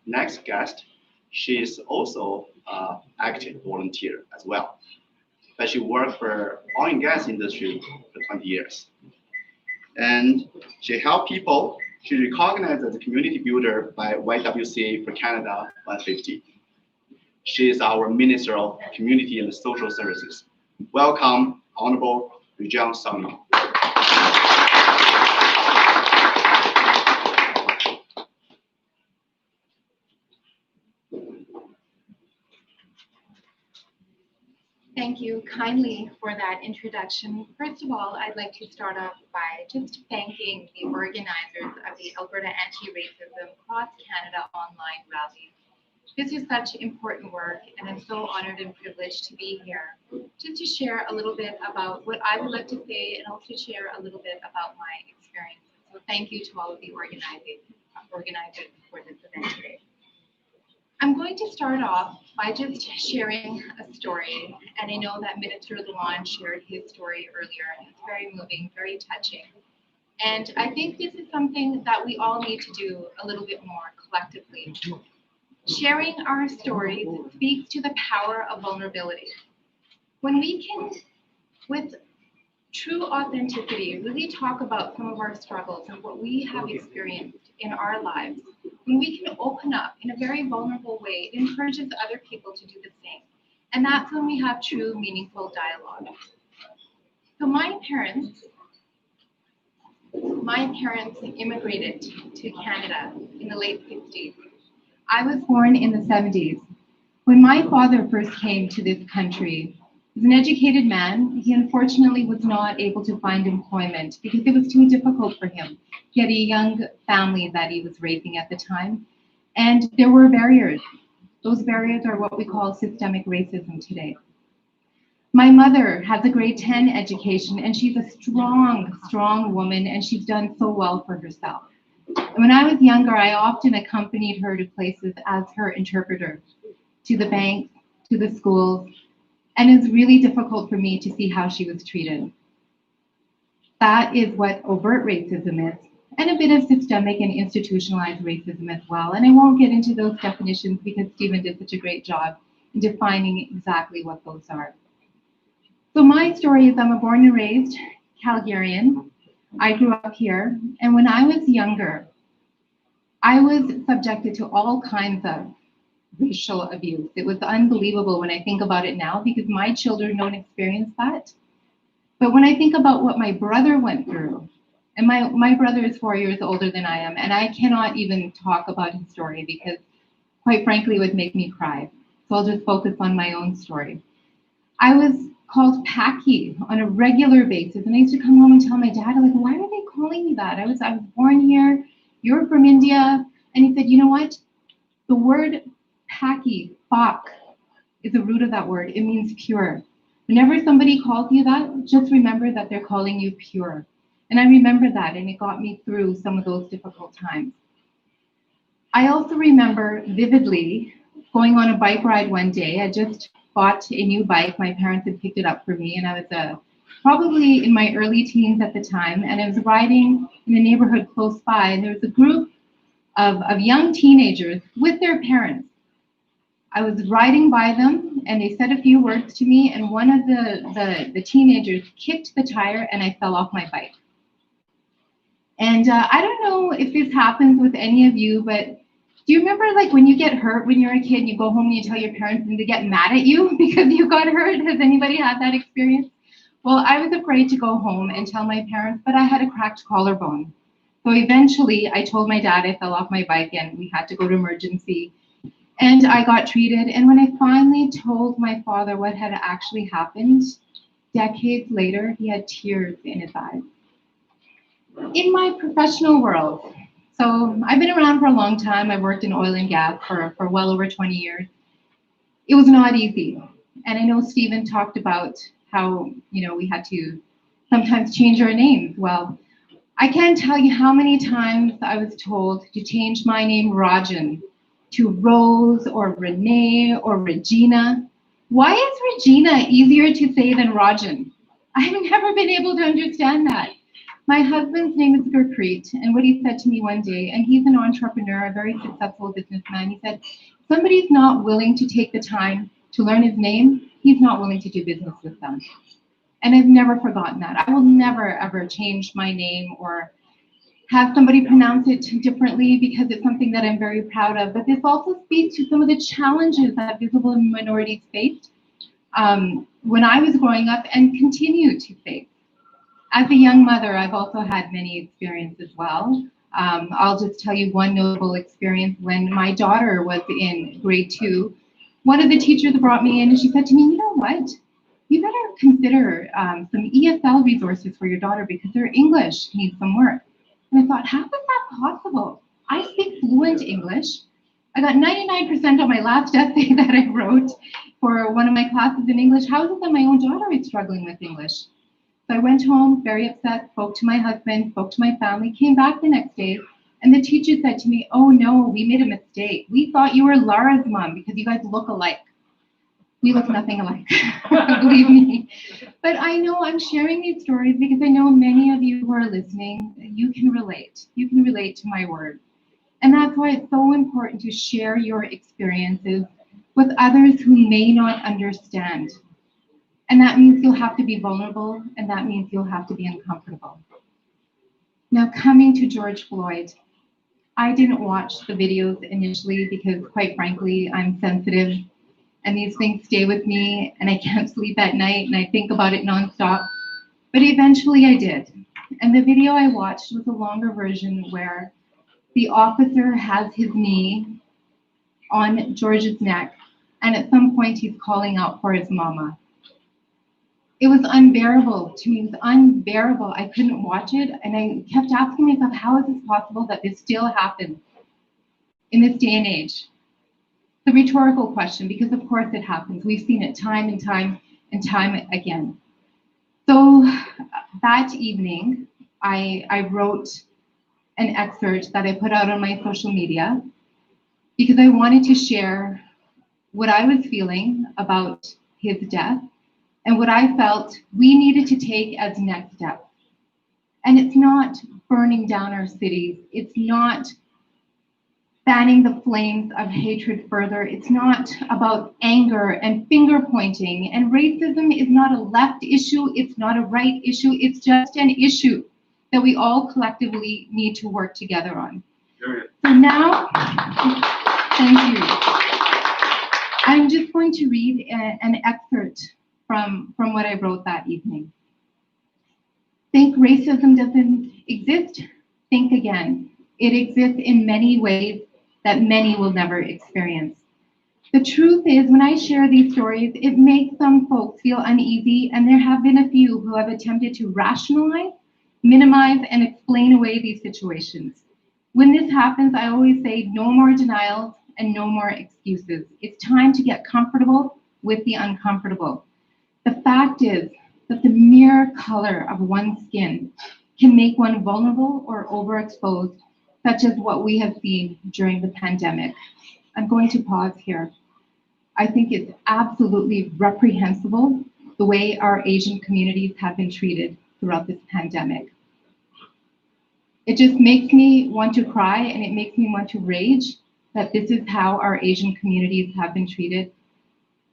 next guest, she is also active volunteer as well, but she worked for oil and gas industry for 20 years. And she helped people. She recognized as a community builder by YWCA for Canada 150. She is our Minister of Community and Social Services. Welcome, Honorable Rajan Sawhney. Thank you kindly for that introduction. First of all, I'd like to start off by just thanking the organizers of the Alberta Anti-Racism Cross Canada online rally. This is such important work, and I'm so honored and privileged to be here just to share a little bit about what I would like to say and also share a little bit about my experience. So thank you to all of the organizers for this event today. I'm going to start off by just sharing a story, and I know that Minister Luan shared his story earlier, and it's very moving, very touching. And I think this is something that we all need to do a little bit more collectively. Sharing our stories speaks to the power of vulnerability. When we can, with true authenticity, really talk about some of our struggles and what we have experienced in our lives, when we can open up in a very vulnerable way, it encourages other people to do the same. And that's when we have true, meaningful dialogue. So my parents immigrated to Canada in the late 60s. I was born in the 70s. When my father first came to this country, he was an educated man. He unfortunately was not able to find employment because it was too difficult for him. He had a young family that he was raising at the time, and there were barriers. Those barriers are what we call systemic racism today. My mother has a grade 10 education, and she's a strong, strong woman, and she's done so well for herself. When I was younger, I often accompanied her to places as her interpreter, to the bank, to the schools, and it's really difficult for me to see how she was treated. That is what overt racism is, and a bit of systemic and institutionalized racism as well. And I won't get into those definitions because Stephen did such a great job in defining exactly what those are. So my story is I'm a born and raised Calgarian. I grew up here, and when I was younger, I was subjected to all kinds of racial abuse. It was unbelievable when I think about it now because my children don't experience that. But when I think about what my brother went through, and my brother is 4 years older than I am, and I cannot even talk about his story because, quite frankly, it would make me cry. So I'll just focus on my own story. I was called Packy on a regular basis, and I used to come home and tell my dad, like, why are they calling me that? I was born here, you're from India. And he said, you know what? The word Packy, Pak, is the root of that word. It means pure. Whenever somebody calls you that, just remember that they're calling you pure. And I remember that, and it got me through some of those difficult times. I also remember vividly going on a bike ride one day. I just bought a new bike. My parents had picked it up for me, and I was probably in my early teens at the time, and I was riding in a neighborhood close by, and there was a group of young teenagers with their parents. I was riding by them, and they said a few words to me, and one of the teenagers kicked the tire, and I fell off my bike. And I don't know if this happens with any of you, but do you remember like when you get hurt when you're a kid, and you go home and you tell your parents and they get mad at you because you got hurt? Has anybody had that experience? Well, I was afraid to go home and tell my parents, but I had a cracked collarbone. So eventually I told my dad I fell off my bike and we had to go to emergency. And I got treated. And when I finally told my father what had actually happened, decades later, he had tears in his eyes. In my professional world, so I've been around for a long time. I've worked in oil and gas for well over 20 years. It was not easy. And I know Stephen talked about how, we had to sometimes change our names. Well, I can't tell you how many times I was told to change my name Rajan to Rose or Renee or Regina. Why is Regina easier to say than Rajan? I've never been able to understand that. My husband's name is Gurpreet, and what he said to me one day, and he's an entrepreneur, a very successful businessman, he said, somebody's not willing to take the time to learn his name, he's not willing to do business with them. And I've never forgotten that. I will never, ever change my name or have somebody pronounce it differently because it's something that I'm very proud of. But this also speaks to some of the challenges that visible minorities faced when I was growing up and continue to face. As a young mother, I've also had many experiences as well. I'll just tell you one notable experience. When my daughter was in grade 2, one of the teachers brought me in and she said to me, you know what? You better consider some ESL resources for your daughter because her English needs some work. And I thought, how is that possible? I speak fluent English. I got 99% on my last essay that I wrote for one of my classes in English. How is it that my own daughter is struggling with English? So I went home very upset, spoke to my husband, spoke to my family, came back the next day, and the teacher said to me, oh no, we made a mistake. We thought you were Lara's mom because you guys look alike. We look nothing alike, believe me. But I know I'm sharing these stories because I know many of you who are listening, you can relate. You can relate to my words. And that's why it's so important to share your experiences with others who may not understand. And that means you'll have to be vulnerable, and that means you'll have to be uncomfortable. Now, coming to George Floyd, I didn't watch the videos initially because, quite frankly, I'm sensitive. And these things stay with me, and I can't sleep at night, and I think about it nonstop. But eventually I did. And the video I watched was a longer version where the officer has his knee on George's neck, and at some point he's calling out for his mama. It was unbearable to me. It was unbearable. I couldn't watch it, and I kept asking myself, how is this possible that this still happens in this day and age? The rhetorical question, because of course it happens. We've seen it time and time and time again. So that evening, I wrote an excerpt that I put out on my social media because I wanted to share what I was feeling about his death and what I felt we needed to take as next steps. And it's not burning down our cities. It's not fanning the flames of hatred further. It's not about anger and finger pointing. And racism is not a left issue. It's not a right issue. It's just an issue that we all collectively need to work together on. So now, thank you. I'm just going to read an excerpt from what I wrote that evening. Think racism doesn't exist? Think again. It exists in many ways that many will never experience. The truth is, when I share these stories, it makes some folks feel uneasy, and there have been a few who have attempted to rationalize, minimize, and explain away these situations. When this happens, I always say no more denials and no more excuses. It's time to get comfortable with the uncomfortable. The fact is that the mere color of one's skin can make one vulnerable or overexposed, such as what we have seen during the pandemic. I'm going to pause here. I think it's absolutely reprehensible the way our Asian communities have been treated throughout this pandemic. It just makes me want to cry, and it makes me want to rage that this is how our Asian communities have been treated.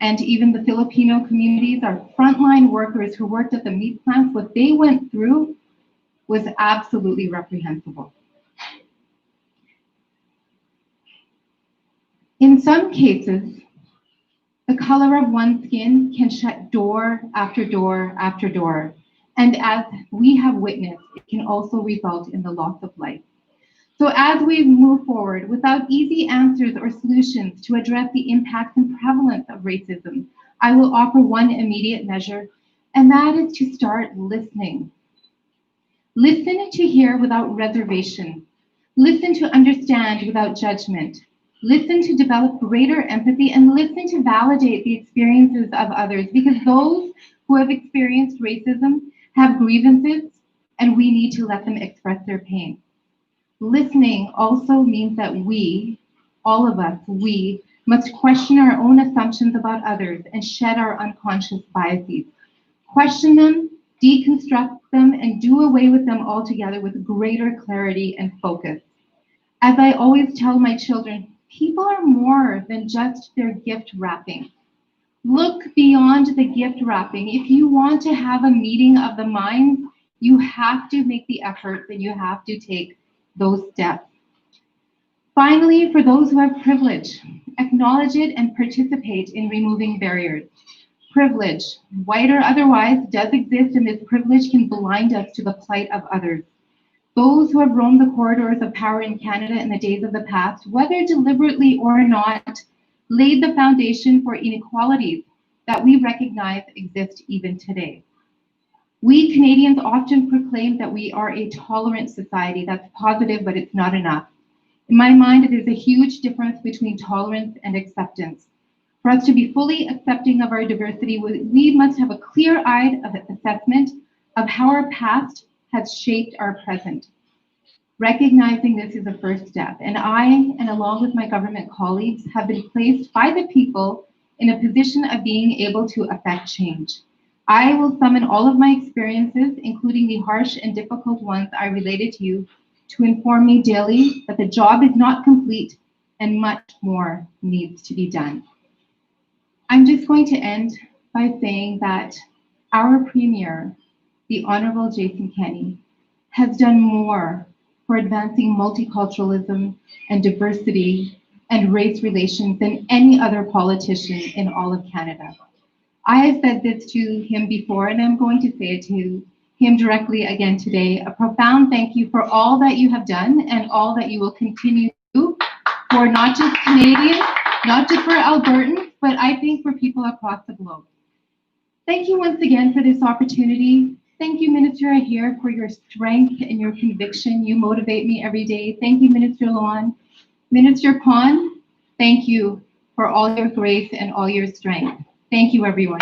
And even the Filipino communities, our frontline workers who worked at the meat plants, what they went through was absolutely reprehensible. In some cases, the color of one's skin can shut door after door after door. And as we have witnessed, it can also result in the loss of life. So as we move forward, without easy answers or solutions to address the impacts and prevalence of racism, I will offer one immediate measure, and that is to start listening. Listen to hear without reservation. Listen to understand without judgment. Listen to develop greater empathy, and listen to validate the experiences of others, because those who have experienced racism have grievances, and we need to let them express their pain. Listening also means that we, all of us, we must question our own assumptions about others and shed our unconscious biases. Question them, deconstruct them, and do away with them altogether with greater clarity and focus. As I always tell my children, people are more than just their gift wrapping. Look beyond the gift wrapping. If you want to have a meeting of the minds, you have to make the effort and you have to take those steps. Finally, for those who have privilege, acknowledge it and participate in removing barriers. Privilege, white or otherwise, does exist, and this privilege can blind us to the plight of others. Those who have roamed the corridors of power in Canada in the days of the past, whether deliberately or not, laid the foundation for inequalities that we recognize exist even today. We Canadians often proclaim that we are a tolerant society. That's positive, but it's not enough. In my mind, there's a huge difference between tolerance and acceptance. For us to be fully accepting of our diversity, we must have a clear-eyed assessment of how our past has shaped our present. Recognizing this is the first step, and I, and along with my government colleagues, have been placed by the people in a position of being able to affect change. I will summon all of my experiences, including the harsh and difficult ones I related to you, to inform me daily that the job is not complete and much more needs to be done. I'm just going to end by saying that our Premier, the Honourable Jason Kenney, has done more for advancing multiculturalism and diversity and race relations than any other politician in all of Canada. I have said this to him before, and I'm going to say it to him directly again today. A profound thank you for all that you have done and all that you will continue to do for not just Canadians, not just for Albertans, but I think for people across the globe. Thank you once again for this opportunity. Thank you, Minister Ahir, for your strength and your conviction. You motivate me every day. Thank you, Minister Luan. Minister Pon, thank you for all your grace and all your strength. Thank you, everyone.